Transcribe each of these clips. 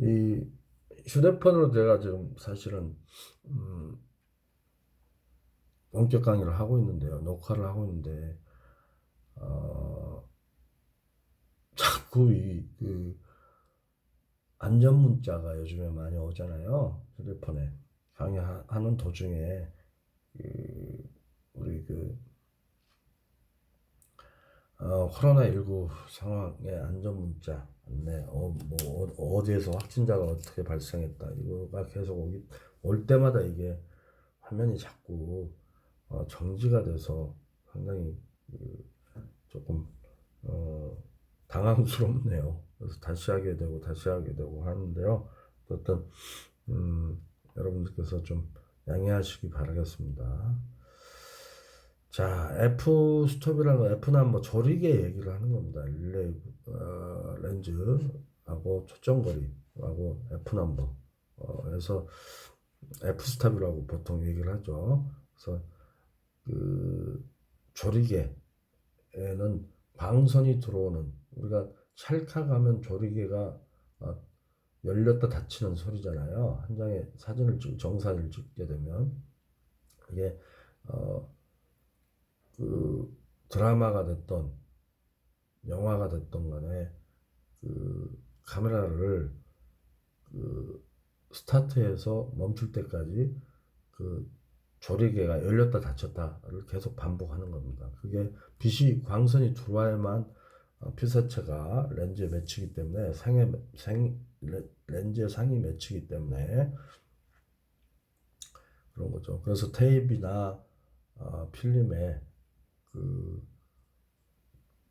이 휴대폰으로 제가 지금 사실은 음, 원격 강의를 하고 있는데요. 녹화를 하고 있는데 어, 자꾸 그 안전 문자가 요즘에 많이 오잖아요. 휴대폰에 강의하는 도중에 그 우리 코로나19 상황의 안전 문자 안내, 어디에서 확진자가 어떻게 발생했다 이거가 계속 올 때마다 이게 화면이 자꾸 정지가 돼서 상당히 조금 어, 당황스럽네요. 그래서 다시 하게 되고 다시 하게 되고 하는데요. 어떤 음, 여러분들께서 좀 양해하시기 바라겠습니다. 자, F 스톱이라는 건 F는 뭐 조리개 얘기를 하는 겁니다. 릴레이 렌즈하고 초점거리하고 F 넘버. 그래서 F 스톱이라고 보통 얘기를 하죠. 그래서 그 조리개에는 광선이 들어오는, 우리가 찰칵하면 조리개가 어, 열렸다 닫히는 소리잖아요. 한 장의 정사진을 찍게 되면 이게 어, 그 드라마가 됐던 영화가 됐던 간에 그 카메라를 그 스타트에서 멈출 때까지 그 조리개가 열렸다 닫혔다를 계속 반복하는 겁니다. 그게 빛이 광선이 들어와야만 피사체가 렌즈에 맺히기 때문에 렌즈의 상이 맺히기 때문에 그런 거죠. 그래서 테이프나 필름에 그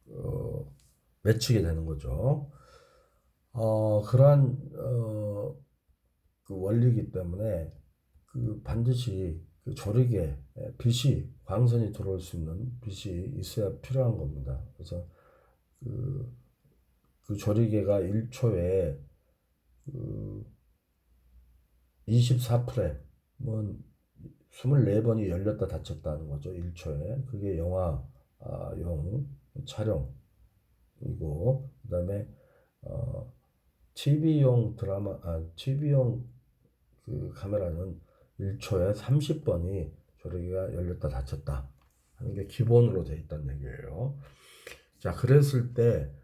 어, 맺히게 되는 거죠. 그러한 그 원리이기 때문에 그 반드시 그 조리개 빛이 광선이 들어올 수 있는 빛이 있어야 필요한 겁니다. 그래서 그, 그 조리개가 1초에 그 24프레임은 24번이 열렸다 닫혔다는 거죠. 1초에. 그게 영화용 촬영이고, 그다음에 어, TV용 그 카메라는 1초에 30번이 조리개가 열렸다 닫혔다 하는 게 기본으로 돼 있다는 얘기예요. 자, 그랬을 때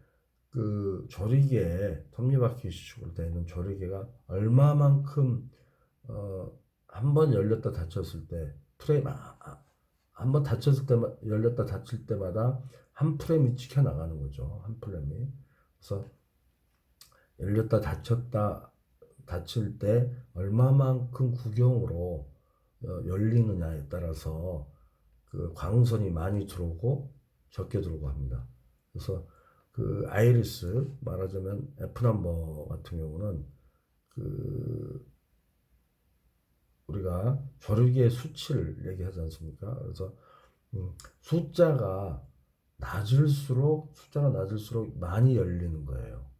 그 조리개에 톱니바퀴 식으로 되어 있는 조리개가 얼마만큼 어, 한번 열렸다 닫혔을 때 프레임 한번 닫혔을 때 열렸다 닫힐 때마다 한 프레임이 찍혀 나가는 거죠. 한 프레임이. 그래서 열렸다 닫혔다 닫힐 때 얼마만큼 구경으로 열리느냐에 따라서 그 광선이 많이 들어오고 적게 들어오고 합니다. 그래서 그 아이리스 말하자면 F 넘버 같은 경우는 그 우리가 조리개의 수치를 얘기하지 않습니까? 그래서 숫자가 낮을수록 많이 열리는 거예요.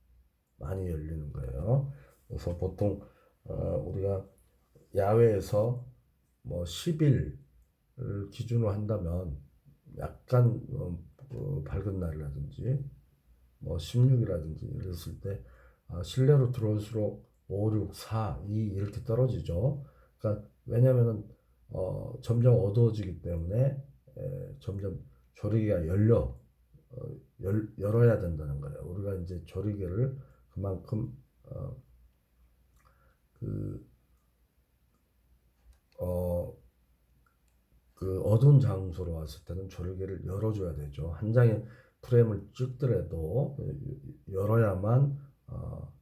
많이 열리는 거예요. 그래서 보통 우리가 야외에서 뭐 10일을 기준으로 한다면 약간 밝은 날이라든지 뭐 16이라든지 이랬을 때 실내로 들어올수록 5, 6, 4, 2 이렇게 떨어지죠. 그러니까 왜냐면은 점점 어두워지기 때문에 점점 조리개가 열어야 된다는 거예요. 우리가 이제 조리개를 그만큼 그, 어, 그 어두운 장소로 왔을 때는 조리개를 열어줘야 되죠. 한 장의 프레임을 찍더라도 열어야만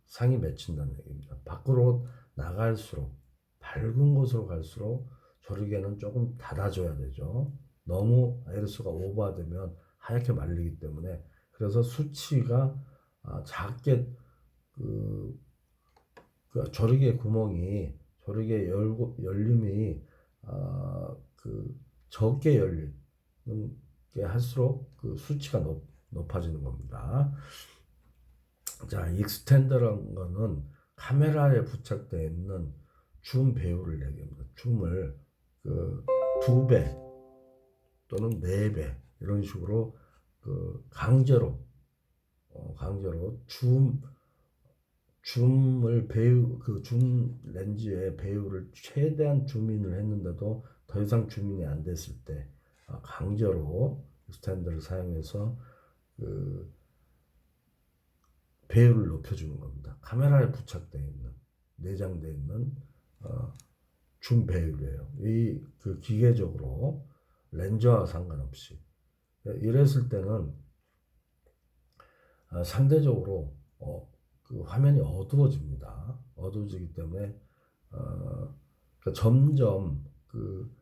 상이 맺힌다는 얘기입니다. 밖으로 나갈수록 밝은 곳으로 갈수록 조리개는 조금 닫아줘야 되죠. 너무 아이리스가 오버되면 하얗게 말리기 때문에 그래서 수치가 작게 그, 그 조리개 구멍이 조리개 열림이 그 적게 열리는 게 할수록 그 수치가 높아지는 겁니다. 자, 익스텐더라는 거는 카메라에 부착되어 있는 줌 배율을 얘기합니다. 줌을 그 2배 또는 4배 이런 식으로 그 강제로 줌 줌을 줌 렌즈의 배율을 최대한 줌인을 했는데도 더 이상 줌인이 안 됐을 때 강제로 익스텐더를 사용해서 그 배율을 높여주는 겁니다. 카메라에 부착되어 있는 내장되어 있는 줌 배율이에요. 그 기계적으로 렌즈와 상관없이 이랬을 때는 상대적으로 그 화면이 어두워집니다. 어두워지기 때문에 그러니까 점점 그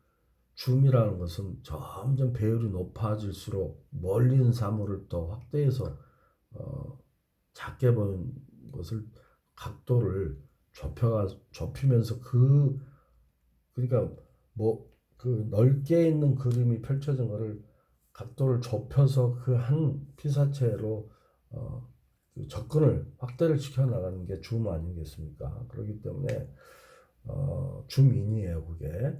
줌이라는 것은 점점 배율이 높아질수록 멀리 있는 사물을 더 확대해서 작게 보는 것을 각도를 좁히면서 그러니까 뭐 그 넓게 있는 그림이 펼쳐진 거를 각도를 좁혀서 그 한 피사체로 접근을 확대를 시켜 나가는 게 줌 아니겠습니까? 그렇기 때문에 줌인이에요. 그게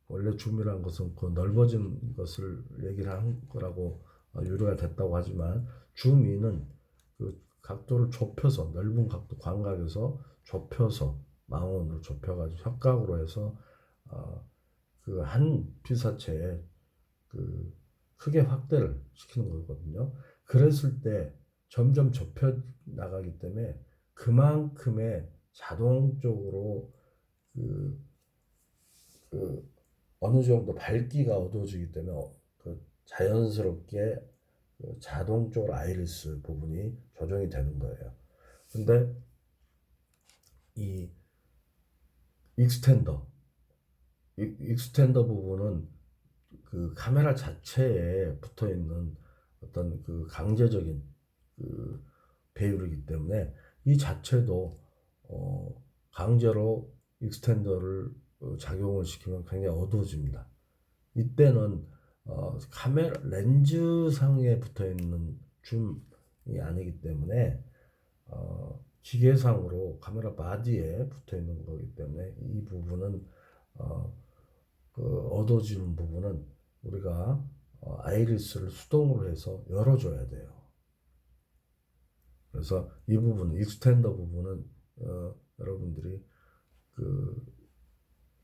원래 줌이라는 것은 그 넓어진 것을 얘기를 한 거라고 유래가 됐다고 하지만 줌인은 그 각도를 좁혀서 넓은 각도 광각에서 좁혀서 망원으로 좁혀가지고 협각으로 해서 그 한 피사체에 그 크게 확대를 시키는 거거든요. 그랬을 때 점점 좁혀 나가기 때문에 그만큼의 자동적으로 그, 그 어느 정도 밝기가 어두워지기 때문에 그 자연스럽게 그 자동적으로 아이리스 부분이 조정이 되는 거예요. 근데 이 익스텐더, 익스텐더 부분은 그 카메라 자체에 붙어 있는 어떤 그 강제적인 그 배율이기 때문에 이 자체도 강제로 익스텐더를 작용을 시키면 굉장히 어두워집니다. 이때는 카메라 렌즈 상에 붙어 있는 줌이 아니기 때문에 기계상으로 카메라 바디에 붙어 있는 거기 때문에 이 부분은 그 어두워지는 부분은 우리가 아이리스를 수동으로 해서 열어줘야 돼요. 그래서 이 부분, 익스텐더 부분은 여러분들이 그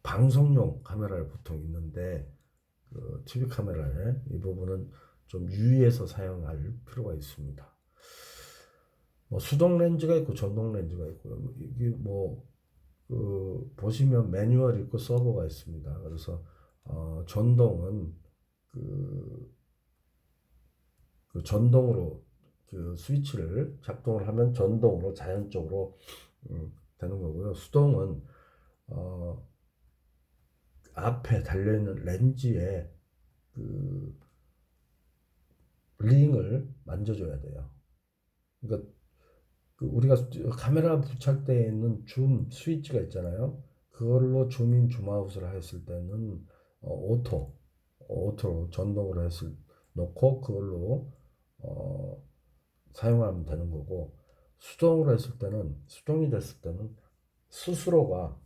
방송용 카메라에 보통 있는데 그 TV 카메라에 이 부분은 좀 유의해서 사용할 필요가 있습니다. 뭐 수동 렌즈가 있고 전동 렌즈가 있고요. 이게 그 보시면 매뉴얼이 있고 서버가 있습니다. 그래서 전동은 그 전동으로 그 스위치를 작동을 하면 전동으로 자연적으로 되는 거고요. 수동은 앞에 달려있는 렌즈에 그 링을 만져줘야 돼요. 그러니까 그 우리가 카메라 부착되어 있는 줌 스위치가 있잖아요. 그걸로 줌인 줌아웃을 했을 때는 오토로 전동으로 놓고 그걸로 사용하면 되는 거고 수동으로 했을 때는 수동이 됐을 때는 스스로가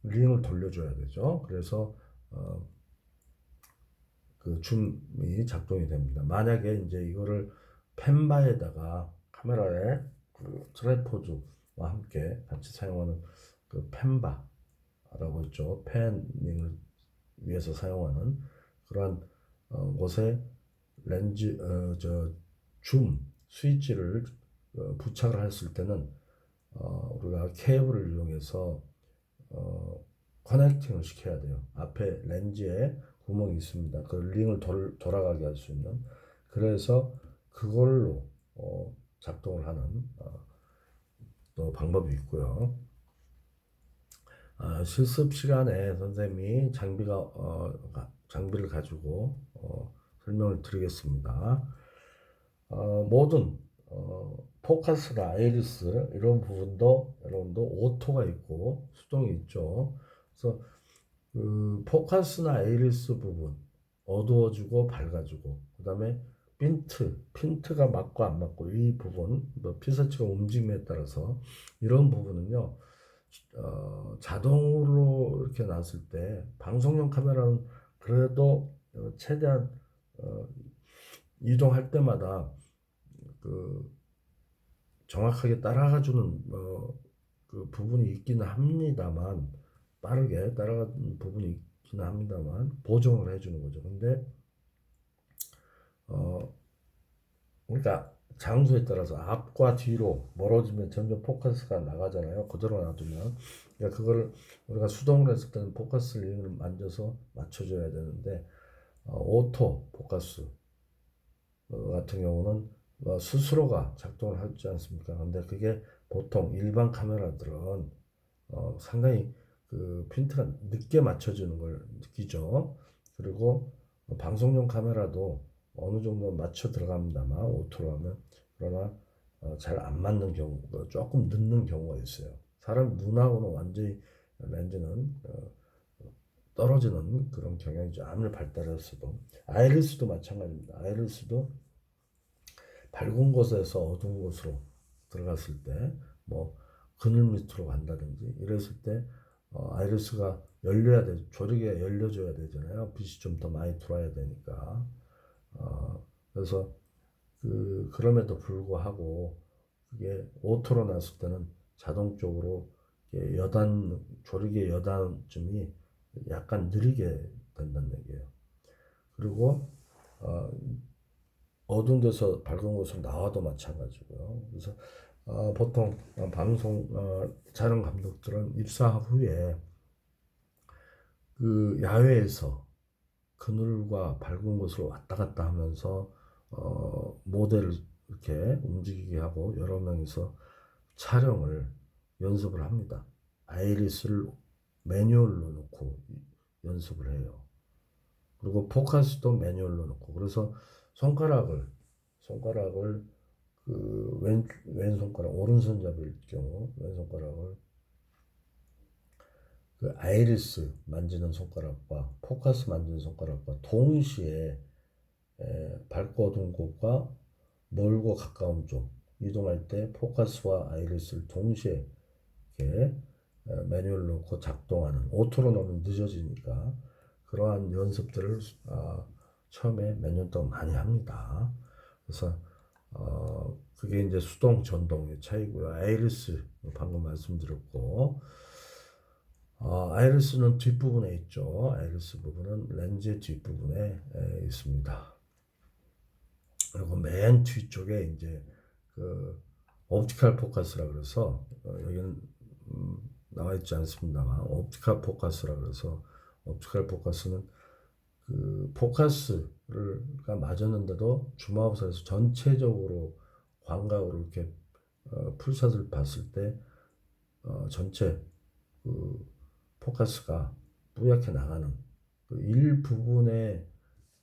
링을 돌려줘야 되죠. 그래서 그 줌이 작동이 됩니다. 만약에 이제 이거를 펜바에다가 카메라에 그 트라이포드와 함께 같이 사용하는 그 펜바라고 있죠. 펜닝을 위해서 사용하는 그러한 곳에 렌즈 줌 스위치를 부착을 했을 때는 우리가 케이블을 이용해서 커넥팅을 시켜야 돼요. 앞에 렌즈에 구멍이 있습니다. 그 링을 돌아가게 할 수 있는. 그래서 그걸로 작동을 하는 또 방법이 있고요. 실습 시간에 선생님이 장비를 가지고 설명을 드리겠습니다. 모든 포커스나 아이리스 이런 부분도 여러분도 오토가 있고 수동이 있죠. 그래서 그 포커스나 아이리스 부분 어두워지고 밝아지고 그다음에 핀트가 맞고 안 맞고 이 부분 뭐 피사체가 움직임에 따라서 이런 부분은요 자동으로 이렇게 놨을 때 방송용 카메라는 그래도 최대한 이동할 때마다 그 정확하게 따라가주는 그 부분이 있기는 합니다만 빠르게 따라가는 부분이 있기는 합니다만 보정을 해주는 거죠. 근데 그러니까 장소에 따라서 앞과 뒤로 멀어지면 점점 포커스가 나가잖아요. 그대로 놔두면. 그러니까 그거를 우리가 수동으로 했을 때는 포커스 링을 만져서 맞춰줘야 되는데 오토 포커스 같은 경우는 스스로가 작동을 하지 않습니까? 근데 그게 보통 일반 카메라들은 상당히 그 핀트가 늦게 맞춰지는 걸 느끼죠. 그리고 방송용 카메라도 어느 정도 맞춰 들어갑니다만 오토로 하면 그러나 잘 안 맞는 경우 조금 늦는 경우가 있어요. 사람 눈하고는 완전히 렌즈는 떨어지는 그런 경향이죠. 아무리 발달했어도 아이리스도 마찬가지입니다. 아이리스도 밝은 곳에서 어두운 곳으로 들어갔을 때 뭐 그늘 밑으로 간다든지 이랬을 때 아이리스가 열려야 돼 조리개 열려줘야 되잖아요. 빛이 좀 더 많이 들어와야 되니까 그래서 그럼에도 불구하고 그게 오토로 났을 때는 자동적으로 여단 조리개 여단쯤이 약간 느리게 된다는 얘기예요. 그리고 어두운 데서 밝은 곳으로 나와도 마찬가지고요. 그래서 보통 방송 촬영 감독들은 입사 후에 그 야외에서 그늘과 밝은 곳을 왔다 갔다 하면서 모델을 이렇게 움직이게 하고 여러 명이서 촬영을 연습을 합니다. 아이리스를 매뉴얼로 놓고 연습을 해요. 그리고 포커스도 매뉴얼로 놓고 그래서 손가락을 그 왼손가락 오른손잡이일 경우 왼손가락을 그 아이리스 만지는 손가락과 포커스 만지는 손가락과 동시에 밝고 어두운 곳과 멀고 가까운 쪽 이동할 때 포커스와 아이리스를 동시에 이렇게 매뉴얼 놓고 작동하는 오토로 넣으면 늦어지니까 그러한 연습들을 처음에 몇 년 동안 많이 합니다. 그래서 그게 이제 수동 전동의 차이고요. 아이리스 방금 말씀드렸고 아이리스는 뒷부분에 있죠. 아이리스 부분은 렌즈 뒷부분에 있습니다. 그리고 맨 뒤쪽에 이제 그 옵티컬 포커스라 그래서 여기는 나와 있지 않습니다만 옵티컬 포커스라 그래서 옵티컬 포커스는 그 포커스가 맞았는데도 줌아웃에서 전체적으로 광각으로 이렇게 풀샷을 봤을 때 전체 그 포커스가 뿌옇게 나가는 그 일부분에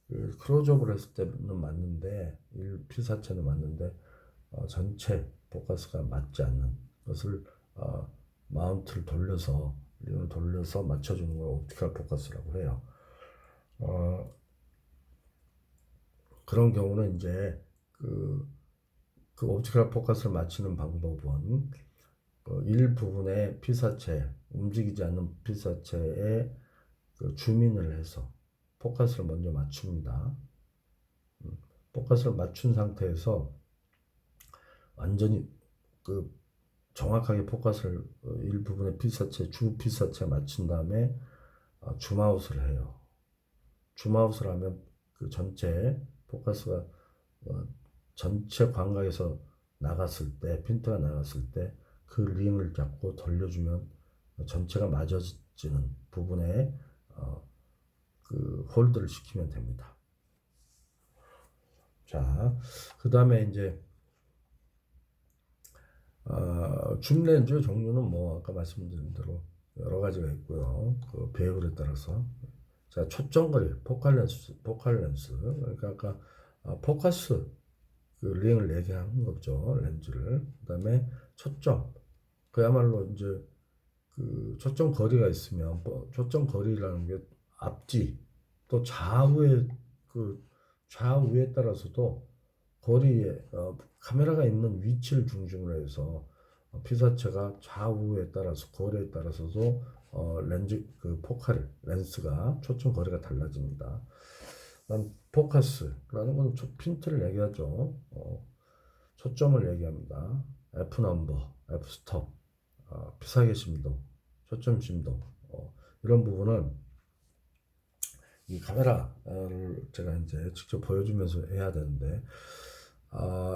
그 클로즈업을 했을 때는 맞는데 필사체는 맞는데 전체 포커스가 맞지 않는 것을 마운트를 돌려서 링을 돌려서 맞춰주는 걸 옵티컬 포커스라고 해요. 그런 경우는 이제 그 옵티컬 포커스를 맞추는 방법은 일부분의 피사체 움직이지 않는 피사체에 그 줌인을 해서 포커스를 먼저 맞춥니다. 포커스를 맞춘 상태에서 완전히 그 정확하게 포커스를 일부분의 피사체 주 피사체에 맞춘 다음에 줌아웃을 해요. 줌아웃을 하면 그 전체 포커스가 전체 광각에서 나갔을 때 핀트가 나갔을 때 그 링을 잡고 돌려주면 전체가 맞아지는 부분에 그 홀드를 시키면 됩니다. 자, 그 다음에 이제 줌 렌즈 종류는 뭐 아까 말씀드린 대로 여러 가지가 있고요. 그 배열에 따라서 자 초점거리 포칼 렌스 그러니까 아까 포커스 그 링을 얘기하는 거죠. 렌즈를 그다음에 초점 그야말로 이제 그 초점 거리가 있으면 초점 거리라는 게 앞뒤 또 좌우에 따라서도 거리에 카메라가 있는 위치를 중심으로 해서 피사체가 좌우에 따라서 거리에 따라서도 렌즈 그 포칼 렌스가 초점 거리가 달라집니다. 포커스라는 건 핀트를 얘기하죠. 초점을 얘기합니다. F 넘버, F 스톱 피사계 심도, 초점 심도 이런 부분은 이 카메라를 제가 이제 직접 보여주면서 해야 되는데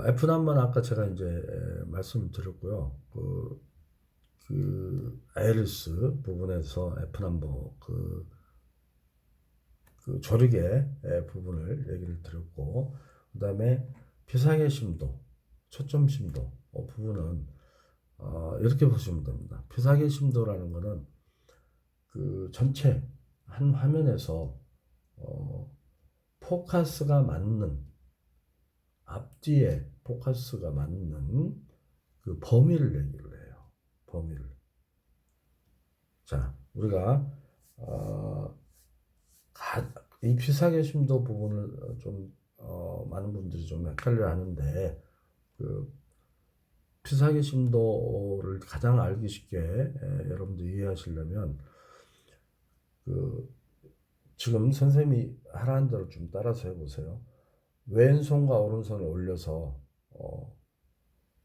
F-남은 아까 제가 이제 말씀을 드렸고요. 그 아이리스 부분에서 F-넘버 그 조리개 부분을 얘기를 드렸고, 그 다음에 피사계 심도, 초점 심도 부분은 이렇게 보시면 됩니다. 피사계 심도라는 거는 그 전체 한 화면에서 포커스가 맞는, 앞뒤에 포커스가 맞는 그 범위를 얘기를 해요. 범위를. 자, 우리가 이 피사계 심도 부분을 좀 많은 분들이 좀 헷갈려 하는데, 그 피사계 심도를 가장 알기 쉽게 여러분들 이해하시려면 지금 선생님이 하라는 대로 좀 따라서 해보세요. 왼손과 오른손을 올려서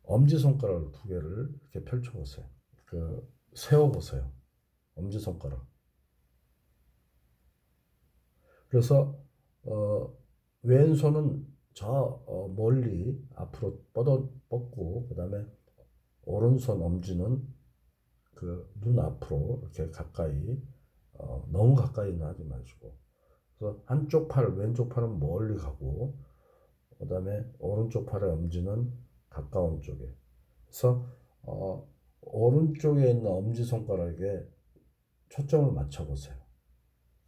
엄지손가락 두 개를 이렇게 펼쳐보세요. 세워보세요. 엄지손가락. 그래서 왼손은 저 멀리 앞으로 뻗고, 그 다음에 오른손 엄지는 그 눈 앞으로 이렇게 가까이, 너무 가까이는 하지 마시고, 그래서 한쪽 팔, 왼쪽 팔은 멀리 가고, 그 다음에 오른쪽 팔의 엄지는 가까운 쪽에. 그래서 오른쪽에 있는 엄지손가락에 초점을 맞춰보세요.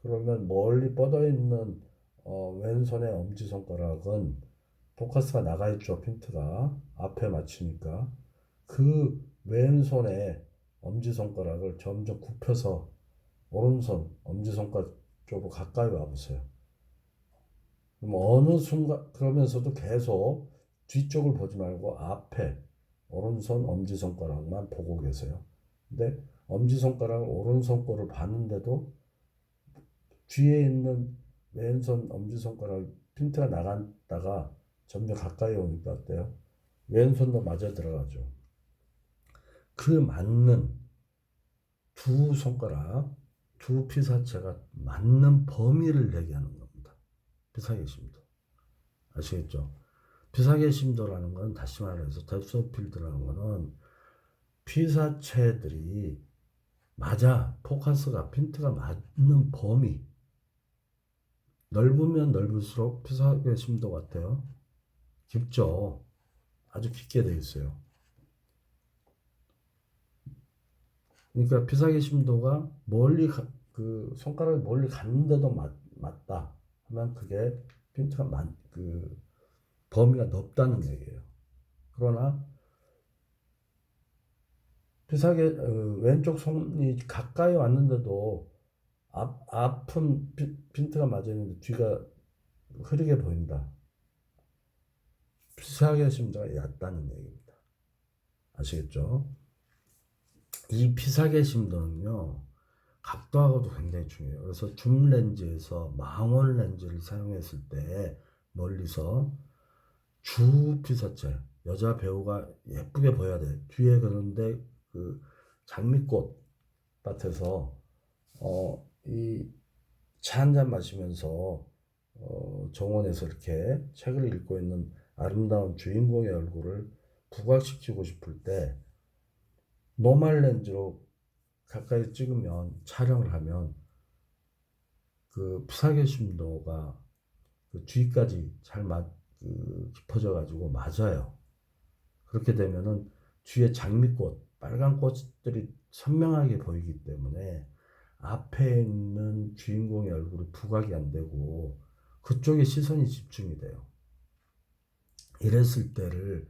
그러면 멀리 뻗어 있는 왼손의 엄지손가락은 포커스가 나가 있죠. 핀트가 앞에 맞추니까 그 왼손의 엄지손가락을 점점 굽혀서 오른손 엄지손가락 쪽으로 가까이 와보세요. 그럼 어느 순간, 그러면서도 계속 뒤쪽을 보지 말고 앞에 오른손 엄지손가락만 보고 계세요. 근데 엄지손가락 오른손 거를 봤는데도 뒤에 있는 왼손 엄지손가락 핀트가 나갔다가 점점 가까이 오니까 어때요? 왼손도 맞아 들어가죠. 그 맞는 두 손가락, 두 피사체가 맞는 범위를 얘기하는 겁니다. 피사계 심도. 아시겠죠? 피사계 심도라는 건 다시 말해서 뎁스 오브 필드라는 거는 피사체들이 맞아, 포커스가 핀트가 맞는 범위, 넓으면 넓을수록 피사계 심도 같아요. 깊죠? 아주 깊게 되어 있어요. 그러니까 피사계 심도가 멀리 그 손가락이 멀리 갔는데도 맞다 하면 그게 핀트가 범위가 넓다는 얘기예요. 그러나 피사계 왼쪽 손이 가까이 왔는데도 앞은 핀트가 맞아 있는데 뒤가 흐리게 보인다. 피사계 심도가 얕다는 얘기입니다. 아시겠죠? 이 피사계 심도는요, 각도하고도 굉장히 중요해요. 그래서 줌 렌즈에서 망원 렌즈를 사용했을 때 멀리서 주 피사체, 여자 배우가 예쁘게 보여야 돼. 뒤에 그런데 그 장미꽃 밭에서 이 차 한 잔 마시면서 정원에서 이렇게 책을 읽고 있는 아름다운 주인공의 얼굴을 부각시키고 싶을 때 노멀 렌즈로 가까이 찍으면, 촬영을 하면 그 피사계 심도가 그 뒤까지 잘 깊어져 가지고 맞아요. 그렇게 되면은 뒤에 장미꽃, 빨간 꽃들이 선명하게 보이기 때문에 앞에 있는 주인공의 얼굴이 부각이 안 되고 그쪽에 시선이 집중이 돼요. 이랬을 때를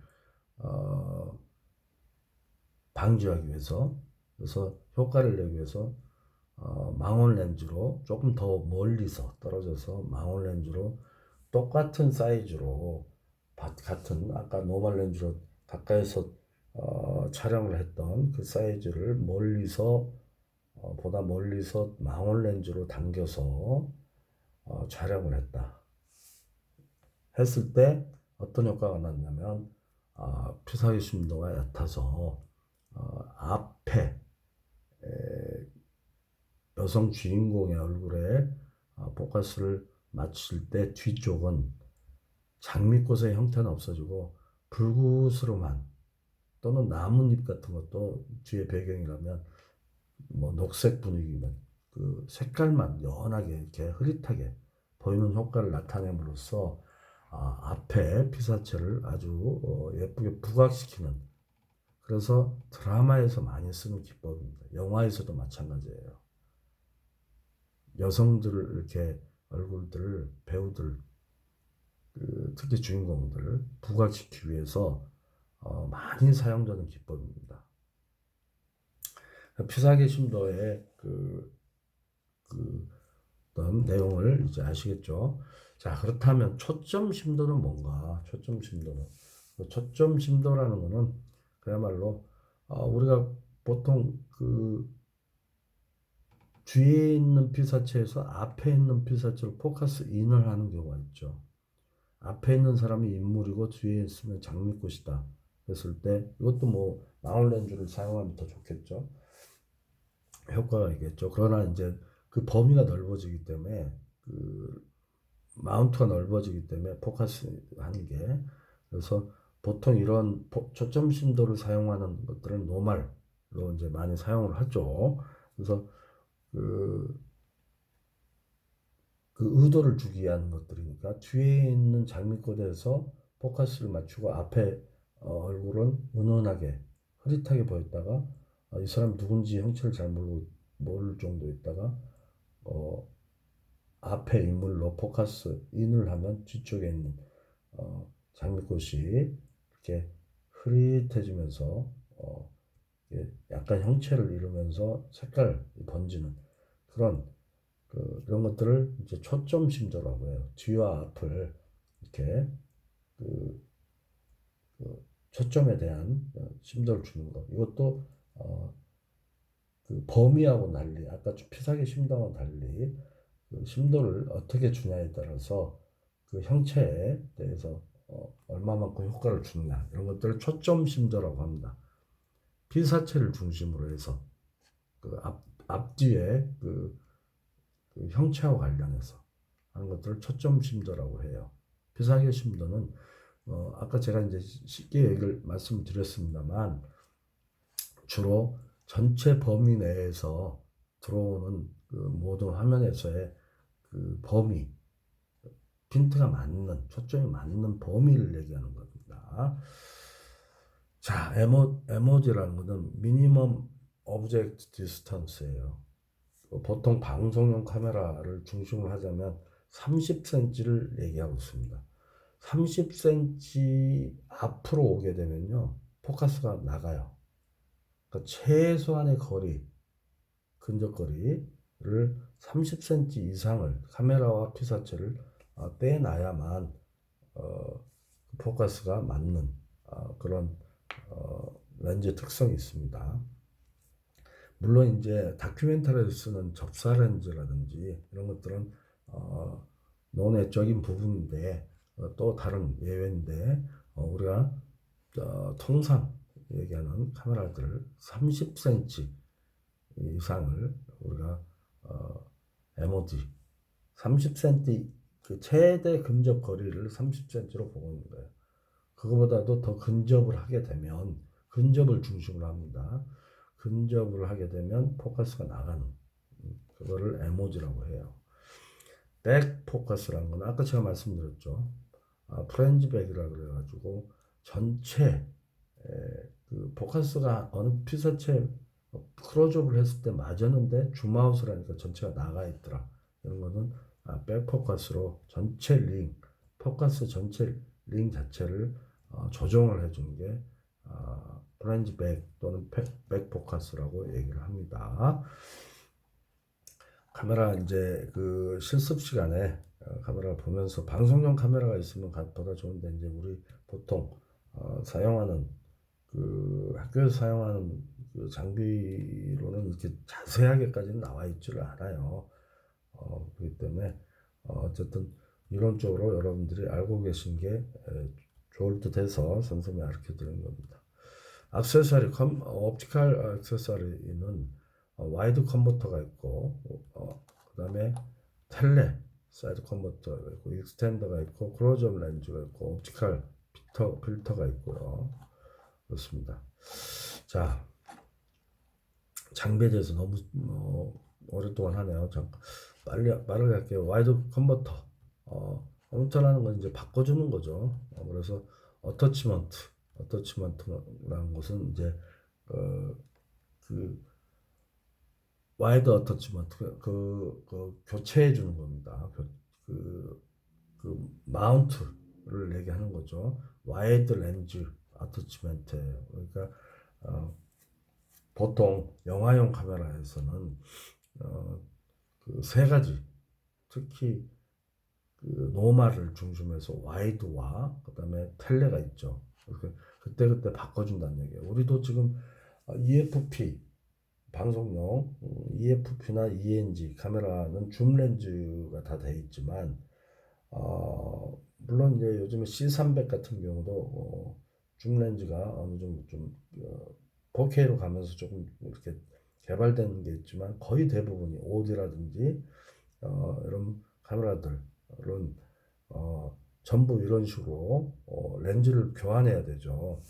방지하기 위해서, 그래서 효과를 내기 위해서 망원 렌즈로 조금 더 멀리서 떨어져서 망원 렌즈로 똑같은 사이즈로 같은 아까 노멀 렌즈로 가까이서 촬영을 했던 그 사이즈를 보다 멀리서 망원 렌즈로 당겨서 촬영을 했을 때 어떤 효과가 났냐면 피사계 심도가 얕아서 앞에 여성 주인공의 얼굴에 포커스를 맞출 때 뒤쪽은 장미꽃의 형태는 없어지고 불구스름한 또는 나뭇잎 같은 것도 뒤에 배경이라면 뭐 녹색 분위기면 그 색깔만 연하게 이렇게 흐릿하게 보이는 효과를 나타냄으로써 앞에 피사체를 아주 예쁘게 부각시키는, 그래서 드라마에서 많이 쓰는 기법입니다. 영화에서도 마찬가지예요. 여성들을 이렇게 얼굴들을 배우들 특히 주인공들을 부각시키기 위해서 많이 사용되는 기법입니다. 피사계 심도의 어떤 내용을 이제 아시겠죠? 자, 그렇다면 초점 심도는 뭔가? 초점 심도는 초점 심도라는 거는 그야말로 우리가 보통 뒤에 있는 피사체에서 앞에 있는 피사체로 포커스 인을 하는 경우가 있죠. 앞에 있는 사람이 인물이고 뒤에 있으면 장미꽃이다 했을 때 이것도 뭐 망원 렌즈를 사용하면 더 좋겠죠. 효과가 있겠죠. 그러나 이제 그 범위가 넓어지기 때문에 마운트가 넓어지기 때문에 포커스 하는 게, 그래서 보통 이런 초점 심도를 사용하는 것들은 노멀로 이제 많이 사용을 하죠. 그래서 그 의도를 주기 위한 것들이니까 뒤에 있는 장미꽃에서 포커스를 맞추고 앞에 얼굴은 은은하게 흐릿하게 보였다가 이 사람 누군지 형체를 잘 모를 정도 있다가 앞에 인물로 포커스 인을 하면 뒤쪽에 있는 장미꽃이 이렇게 흐릿해지면서 약간 형체를 잃으면서 색깔 번지는 그런 것들을 이제 초점 심도라고 해요. 뒤와 앞을 이렇게 초점에 대한 심도를 주는 것. 이것도 범위하고 달리, 아까 피사계 심도와 달리 심도를 어떻게 주냐에 따라서 그 형체에 대해서 얼마만큼 효과를 주느냐 이런 것들을 초점 심도라고 합니다. 피사체를 중심으로 해서 앞뒤에 그 형체와 관련해서 하는 것들을 초점 심도라고 해요. 피사계 심도는 아까 제가 이제 쉽게 얘기를 말씀드렸습니다만 주로 전체 범위 내에서 들어오는 모든 화면에서의 범위, 핀트가 맞는, 초점이 맞는 범위를 얘기하는 겁니다. 자, 에모지라는 것은 미니멈 오브젝트 디스턴스예요. 보통 방송용 카메라를 중심으로 하자면 30cm를 얘기하고 있습니다. 30cm 앞으로 오게 되면요, 포커스가 나가요. 그러니까 최소한의 거리, 근접거리를 30cm 이상을 카메라와 피사체를 떼놔야만 포커스가 맞는 그런 렌즈 특성이 있습니다. 물론 이제 다큐멘터리에 쓰는 접사 렌즈라든지 이런 것들은 논외적인 부분인데 또 다른 예외인데 우리가 통상 얘기하는 카메라들 30cm 이상을 우리가 MOD 30cm 그 최대 근접 거리를 30cm로 보고 있는 거예요. 그거보다도 더 근접을 하게 되면 근접을 중심으로 합니다. 근접을 하게 되면 포커스가 나가는 그거를 MOG라고 해요. 백 포커스라는 건 아까 제가 말씀드렸죠. 프렌즈 백이라고 그래가지고 전체 그 포커스가 어느 피사체 클로즈업을 했을 때 맞았는데 줌아웃을 하니까 전체가 나가 있더라. 이런 거는 백 포커스로 전체 링, 포커스 전체 링 자체를 조정을 해주는 게 프렌즈 백 또는 백 포커스라고 얘기를 합니다. 카메라 이제 그 실습 시간에 카메라를 보면서 방송용 카메라가 있으면 보다 좋은데 이제 우리 보통 사용하는 학교에서 사용하는 그 장비로는 이렇게 자세하게까지는 나와 있지를 않아요. 그렇기 때문에 어쨌든 이론적으로 여러분들이 알고 계신 게 좋을 듯 해서 선생님이 가르쳐 드리는 겁니다. 액세서리, 옵티컬 액세서리는 와이드 컨버터가 있고, 그다음에 텔레, 사이드 컨버터가 있고, 익스텐더가 있고, 클로즈업 렌즈가 있고, 옵티컬 필터가 있고요. 그렇습니다. 자, 장비에 대해서 너무 오랫동안 하네요. 빠르게 할게요. 와이드 컨버터. 컴퓨터라는 건 이제 바꿔주는 거죠. 그래서 어터치먼트라는 것은 이제 그 와이드 어터치먼트 교체해 주는 겁니다. 마운트를 얘기하는 거죠. 와이드 렌즈 어터치먼트예요. 그러니까 보통 영화용 카메라에서는 그 세 가지, 특히 그 노멀을 중심해서 와이드와 그다음에 텔레가 있죠. 그때 바꿔준다는 얘기예요. 우리도 지금 EFP 방송용 EFP나 ENG 카메라는 줌 렌즈가 다 돼 있지만 물론 이제 요즘에 C300 같은 경우도 줌 렌즈가 어느 정도 좀 4K로 가면서 조금 이렇게 개발되는 게 있지만 거의 대부분이 OD라든지 이런 카메라들은 전부 이런 식으로 렌즈를 교환해야 되죠.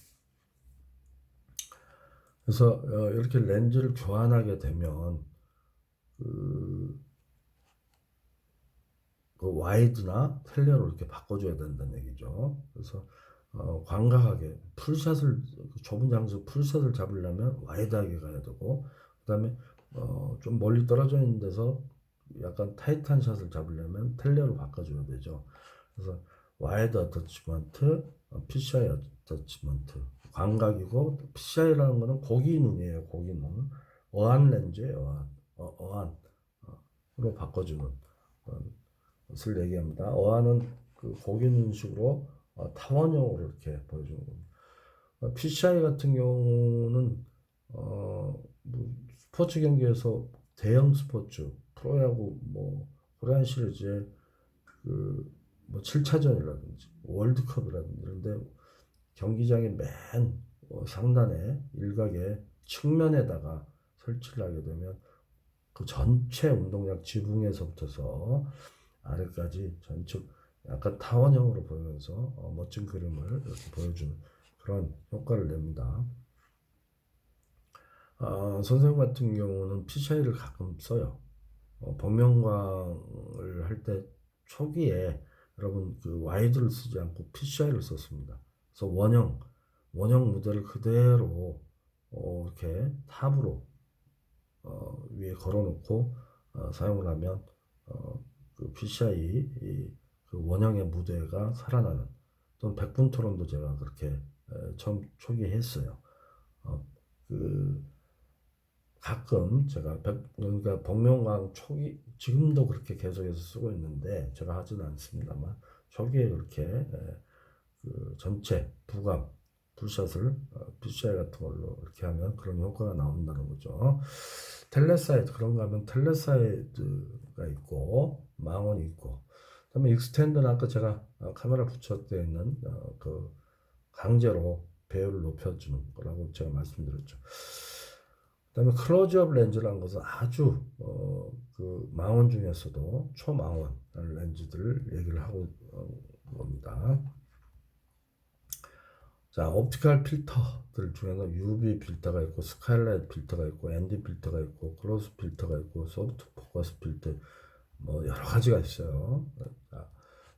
그래서 이렇게 렌즈를 교환하게 되면 그 와이드나 텔레로 이렇게 바꿔줘야 된다는 얘기죠. 그래서 광각하게 풀샷을 좁은 장소 풀샷을 잡으려면 와이드하게 가야 되고, 그다음에 좀 멀리 떨어져 있는 데서 약간 타이트한 샷을 잡으려면 텔레로 바꿔줘야 되죠. 그래서 와이드 어터치먼트, PCI 어터치먼트, 광각이고 PCI라는 거는 고기 눈이에요. 고기 눈, 어안 렌즈예요. 어안으로 바꿔주는 것을 얘기합니다. 어안은 그 고기 눈식으로 타원형으로 이렇게 보여주는 겁니다. PCI 같은 경우는 뭐 스포츠 경기에서 대형 스포츠, 프로야구, 뭐 코리안 시리즈의 그뭐 7차전이라든지 월드컵이라든지 이런데 경기장의 맨 상단에 일각에 측면에다가 설치를 하게 되면 그 전체 운동장 지붕에서부터서 아래까지 전체 약간 타원형으로 보이면서 멋진 그림을 이렇게 보여주는 그런 효과를 냅니다. 선생님 같은 경우는 PCI를 가끔 써요. 복면가를 할 때 초기에 여러분 그 와이드를 쓰지 않고 PCI를 썼습니다. 그래서 원형 무대를 그대로 이렇게 탑으로 위에 걸어놓고 사용을 하면 그 PCI 그 원형의 무대가 살아나는, 또는 백분 토론도 제가 그렇게 처음 초기에 했어요. 그 가끔 제가 그러니까 복면가왕 초기 지금도 그렇게 계속해서 쓰고 있는데 제가 하지는 않습니다만 초기에 그렇게 그 전체 부감 불샷을 PCI 같은 걸로 이렇게 하면 그런 효과가 나온다는 거죠. 텔레사이드 그런가 하면 텔레사이드가 있고 망원이 있고, 그다음에 익스텐드는 아까 제가 카메라 붙여져 있는 그 강제로 배율을 높여주는 거라고 제가 말씀드렸죠. 그다음에 클로즈업 렌즈라는 것은 아주 그 망원 중에서도 초망원 렌즈들을 얘기를 하고 겁니다. 자, 옵티컬 필터들 중에는 UV 필터가 있고, 스카일라이트 필터가 있고, ND 필터가 있고, 크로스 필터가 있고, 소프트 포커스 필터, 뭐 여러 가지가 있어요. 자,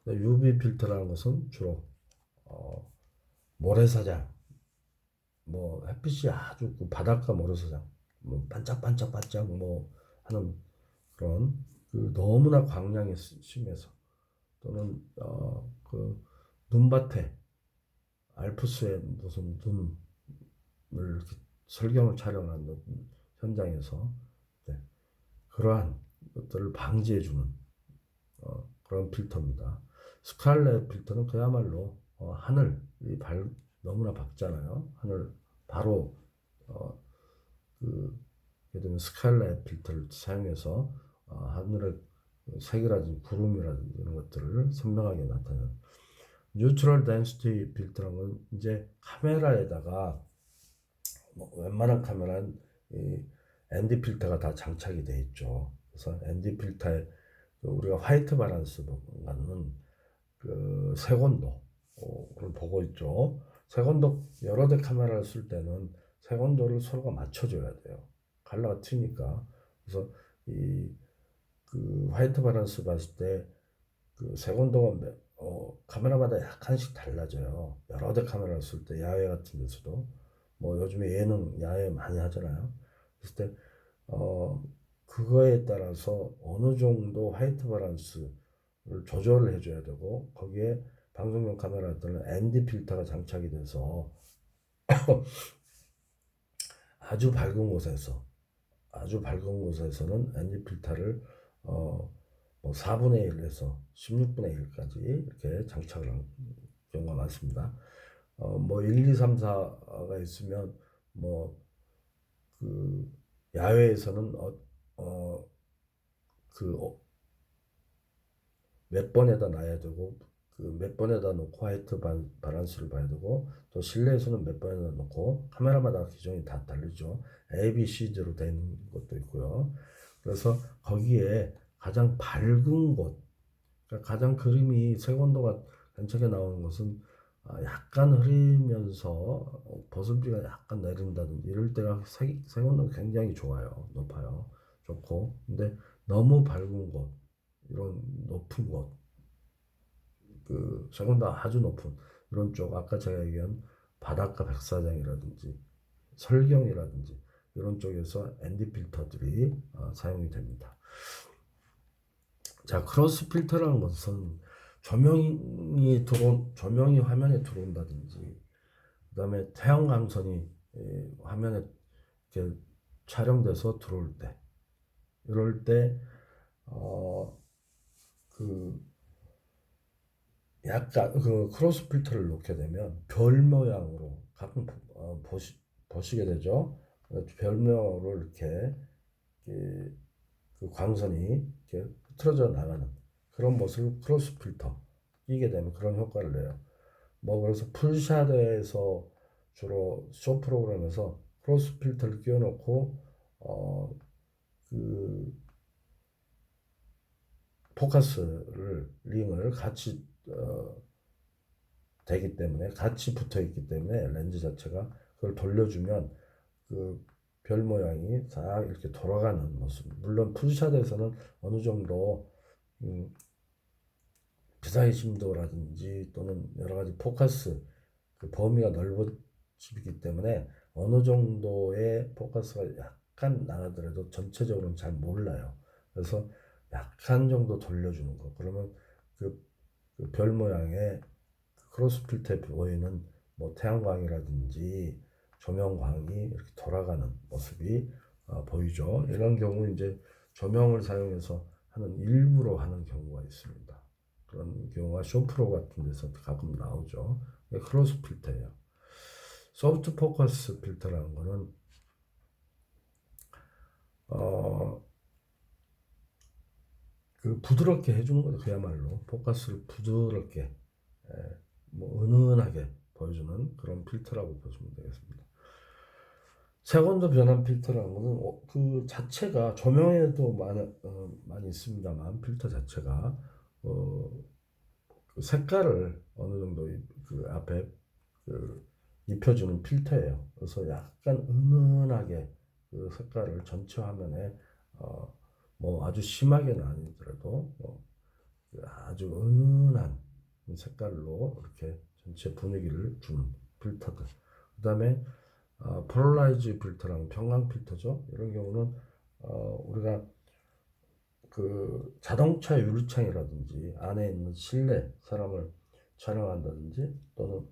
UV 필터라는 것은 주로 모래사장, 뭐 햇빛이 아주 그 바닷가 모래사장, 뭐 반짝반짝반짝 뭐 하는 그런 그 너무나 광량이 심해서, 또는 그 눈밭에 알프스의 무슨 눈을 이렇게 설경을 촬영하는 현장에서 그러한 것들을 방지해주는 그런 필터입니다. 스칼렛 필터는 그야말로 하늘이 너무나 밝잖아요. 하늘 바로 예를 들면 스칼렛 필터를 사용해서 하늘의 색이라든지 구름이라든지 이런 것들을 선명하게 나타내는 뉴트럴 덴시티 필터라는 건 이제 카메라에다가 뭐 웬만한 카메라는 이 ND 필터가 다 장착이 돼 있죠. 그래서 ND 필터에 우리가 화이트 바란스는 그 색온도를 보고 있죠. 색온도 여러 대 카메라를 쓸 때는 색온도를 서로가 맞춰줘야 돼요. 컬러가 튀니까. 그래서 이 그 화이트 밸런스 봤을 때 그 색온도가 카메라마다 약간씩 달라져요. 여러 대 카메라를 쓸 때 야외 같은 데서도 뭐 요즘에 예능 야외 많이 하잖아요. 그랬을 때 그거에 따라서 어느 정도 화이트 밸런스를 조절을 해줘야 되고 거기에 방송용 카메라들은 ND 필터가 장착이 돼서 아주 밝은 곳에서는 ND 필터를 뭐 4분의 1에서 16분의 1까지 이렇게 장착을 한 경우가 많습니다. 뭐 1, 2, 3, 4가 있으면 뭐 그 야외에서는 그 몇 번에다 놔야 되고 그 몇 번에다 놓고 화이트 밸런스를 봐야 되고 또 실내에서는 몇 번에다 놓고 카메라마다 기종이 다 다르죠. A, B, C로 되는 것도 있고요. 그래서 거기에 가장 밝은 곳, 그러니까 가장 그림이 색온도가 단짝에 나오는 것은 약간 흐리면서 보슬비가 약간 내린다든지 이럴 때가 색온도가 굉장히 좋아요. 높아요. 좋고. 근데 너무 밝은 곳, 이런 높은 곳, 그 색온도 아주 높은 이런 쪽, 아까 제가 얘기한 바닷가 백사장이라든지 설경이라든지 이런 쪽에서 ND 필터들이 사용이 됩니다. 자, 크로스 필터라는 것은 조명이 화면에 들어온다든지, 그다음에 태양 광선이 화면에 이렇게 촬영돼서 들어올 때, 이럴 때 그 약간 그 크로스 필터를 놓게 되면 별 모양으로 가끔 보시게 되죠. 별 모양으로 이렇게 그 광선이 이렇게 흐트러져 나가는 그런 모습을 크로스 필터 끼게 되면 그런 효과를 내요. 뭐 그래서 풀샷에서 주로 쇼 프로그램에서 크로스 필터를 끼워놓고 그 포커스를 링을 같이 되기 때문에 같이 붙어 있기 때문에 렌즈 자체가 그걸 돌려주면 그 별 모양이 싹 이렇게 돌아가는 모습. 물론 풀샷에서는 어느 정도 비사의 심도라든지 또는 여러 가지 포커스 그 범위가 넓어지기 때문에 어느 정도의 포커스가 약간 나가더라도 전체적으로는 잘 몰라요. 그래서 약간 정도 돌려주는 거. 그러면 그별 모양의 크로스 필터에 보이는 뭐 태양광이라든지 조명광이 이렇게 돌아가는 모습이 보이죠. 이런 경우 이제 조명을 사용해서 일부러 하는 경우가 있습니다. 그런 경우가 쇼프로 같은 데서 가끔 나오죠. 크로스 필터예요. 소프트 포커스 필터라는 거는 그 부드럽게 해주는 거죠. 그야말로 포커스를 부드럽게 뭐 은은하게 보여주는 그런 필터라고 보시면 되겠습니다. 색온도 변환 필터라는 거는 그 자체가 조명에도 많이 있습니다만 필터 자체가 그 색깔을 어느 정도 그 앞에 그 입혀주는 필터예요. 그래서 약간 은은하게 그 색깔을 전체 화면에 뭐 아주 심하게는 아니더라도 아주 은은한 색깔로 이렇게 전체 분위기를 주는 필터들. 그다음에 폴라라이즈 필터랑 평광 필터죠. 이런 경우는 우리가 그 자동차 유리창이라든지 안에 있는 실내 사람을 촬영한다든지 또는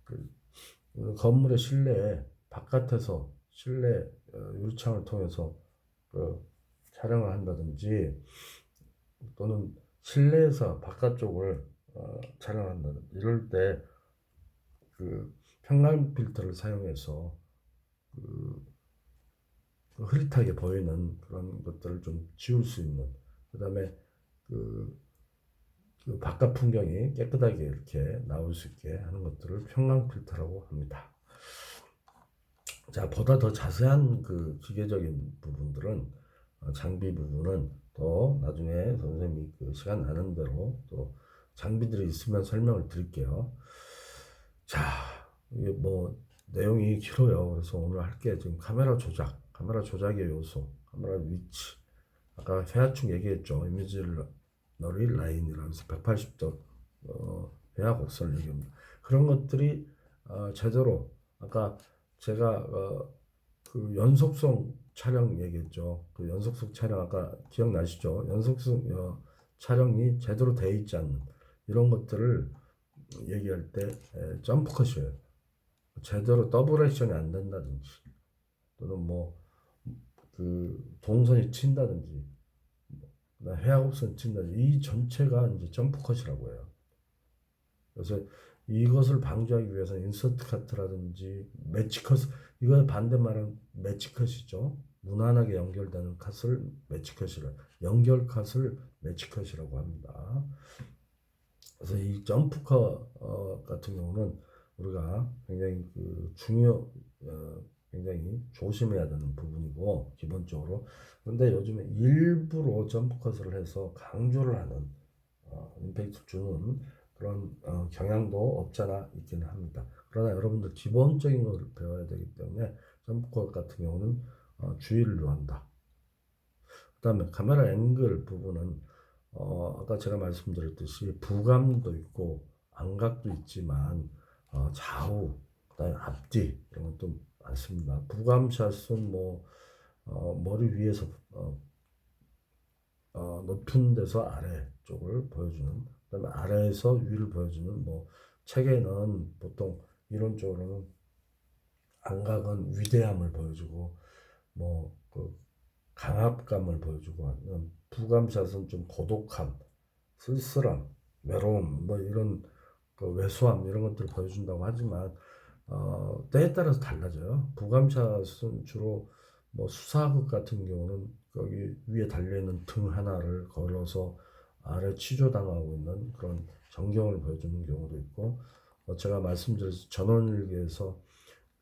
그 건물의 실내에 바깥에서 실내 유리창을 통해서 그 촬영을 한다든지 또는 실내에서 바깥쪽을 촬영한다든지 이럴 때 그 평광 필터를 사용해서 그 흐릿하게 보이는 그런 것들을 좀 지울 수 있는, 그 다음에 그 바깥 풍경이 깨끗하게 이렇게 나올 수 있게 하는 것들을 평광 필터라고 합니다. 자, 보다 더 자세한 그 기계적인 부분들은 장비 부분은 또 나중에 선생님이 그 시간 나는 대로 또 장비들이 있으면 설명을 드릴게요. 자, 이게 뭐 내용이 길어요. 그래서 오늘 할게 지금 카메라 조작의 요소, 카메라 위치. 아까 회화축 얘기했죠. 이미지너리 라인이라고 해서 180도 회화 곡선을 얘기합니다. 그런 것들이 제대로 아까 제가 그 연속성 촬영 얘기했죠. 그 연속성 촬영 아까 기억나시죠? 연속성 촬영이 제대로 돼 있지 않는 이런 것들을 얘기할 때 점프 컷이에요. 제대로 더블 액션이 안 된다든지 또는 뭐 그 동선이 튄다든지 회화곡선 튄다든지 이 전체가 이제 점프 컷이라고 해요. 그래서 이것을 방지하기 위해서 인서트 카트라든지 매치 컷, 이거의 반대말은 매치 컷이죠. 무난하게 연결되는 컷을 매치 컷이라, 연결 컷을 매치 컷이라고 합니다. 그래서 이 점프 컷 같은 경우는 우리가 굉장히 그 굉장히 조심해야 되는 부분이고 기본적으로. 그런데 요즘에 일부러 점프 컷을 해서 강조를 하는 임팩트 주는 그런 경향도 없잖아 있기는 합니다. 그러나 여러분들 기본적인 것을 배워야 되기 때문에 점프컷 같은 경우는 주의를 요한다. 그 다음에 카메라 앵글 부분은 아까 제가 말씀드렸듯이 부감도 있고 안각도 있지만 좌우 그다음에 앞뒤 이런 것도 많습니다. 부감샷은 뭐 머리 위에서 높은 데서 아래 쪽을 보여주는, 그다음에 아래에서 위를 보여주는, 뭐 책에는 보통 이론적으로는 안각은 위대함을 보여주고 뭐그 강압감을 보여주고 하는, 부감샷은 좀 고독함, 쓸쓸함, 외로움 뭐 이런 그 왜소함 이런 것들을 보여준다고 하지만 때에 따라서 달라져요. 부감샷은 주로 뭐 수사극 같은 경우는 거기 위에 달려있는 등 하나를 걸어서 아래 취조당하고 있는 그런 전경을 보여주는 경우도 있고, 제가 말씀드린 전원일기에서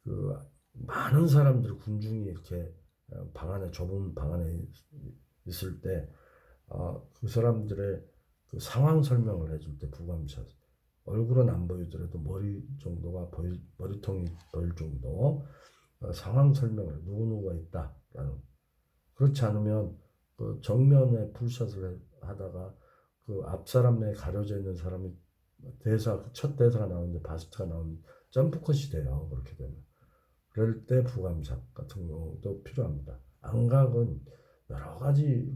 그 많은 사람들 군중이 이렇게 방 안에 좁은 방 안에 있을 때 그 사람들의 그 상황 설명을 해줄 때 부감샷, 얼굴은 안 보이더라도 머리 정도가 머리통이 보일 정도 상황 설명을 누구누구가 있다라는. 그렇지 않으면 그 정면에 풀샷을 하다가 그 앞 사람에 가려져 있는 사람이 첫 대사가 나오는데 바스트가 나오는 점프컷이 돼요. 그렇게 되면 그럴 때 부감샷 같은 경우도 필요합니다. 안각은 여러 가지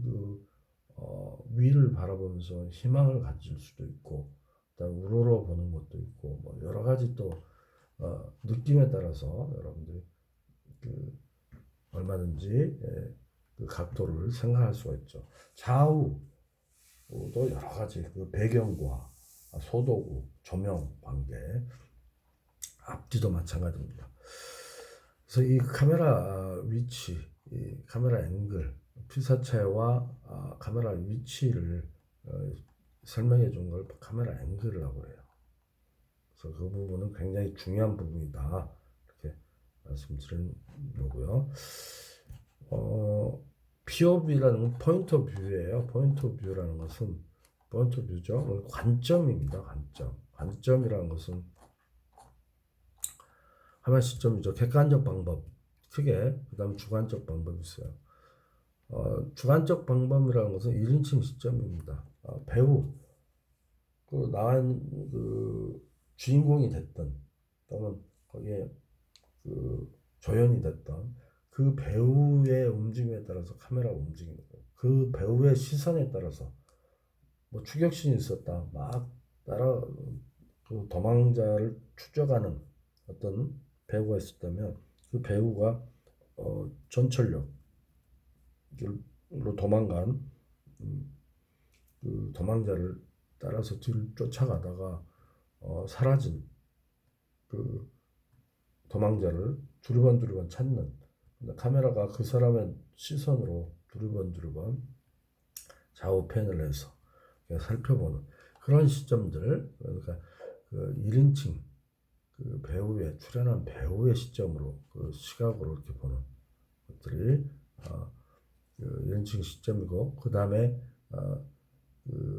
위를 바라보면서 희망을 가질 수도 있고, 그다음 우러러 보는 것도 있고, 뭐 여러 가지 또 느낌에 따라서 여러분들이 그 얼마든지 그 각도를 생각할 수가 있죠. 좌우도 여러 가지 그 배경과 소도구, 조명 관계, 앞뒤도 마찬가지입니다. 그래서 이 카메라 위치, 이 카메라 앵글, 피사체와 카메라 위치를 설명해 준 걸 카메라 앵글이라고 해요. 그래서 그 부분은 굉장히 중요한 부분이다. 이렇게 말씀드린 거고요. POV라는 건 포인트 오브 뷰예요. 포인트 오브 뷰라는 것은 포인트 오브 뷰죠. 관점입니다. 관점이라는 것은 하나의 시점이죠. 객관적 방법 크게, 그 다음 주관적 방법이 있어요. 주관적 방법이라는 것은 1인칭 시점입니다. 배우 그 나온 그 주인공이 됐던 또는 거기에 그 조연이 됐던 그 배우의 움직임에 따라서 카메라가 움직이는 거예요. 그 배우의 시선에 따라서 뭐 추격신이 있었다, 막 따라 그 도망자를 추적하는 어떤 배우가 있었다면 그 배우가 전철력으로 도망간 그 도망자를 따라서 뒤를 쫓아가다가 사라진 그 도망자를 두리번 찾는, 카메라가 그 사람의 시선으로 두리번 좌우 패널에서 살펴보는 그런 시점들, 그러니까 그 1인칭 그 배우의 출연한 배우의 시점으로 그 시각으로 이렇게 보는 것들이 그 연칭 시점이고 그 다음에 그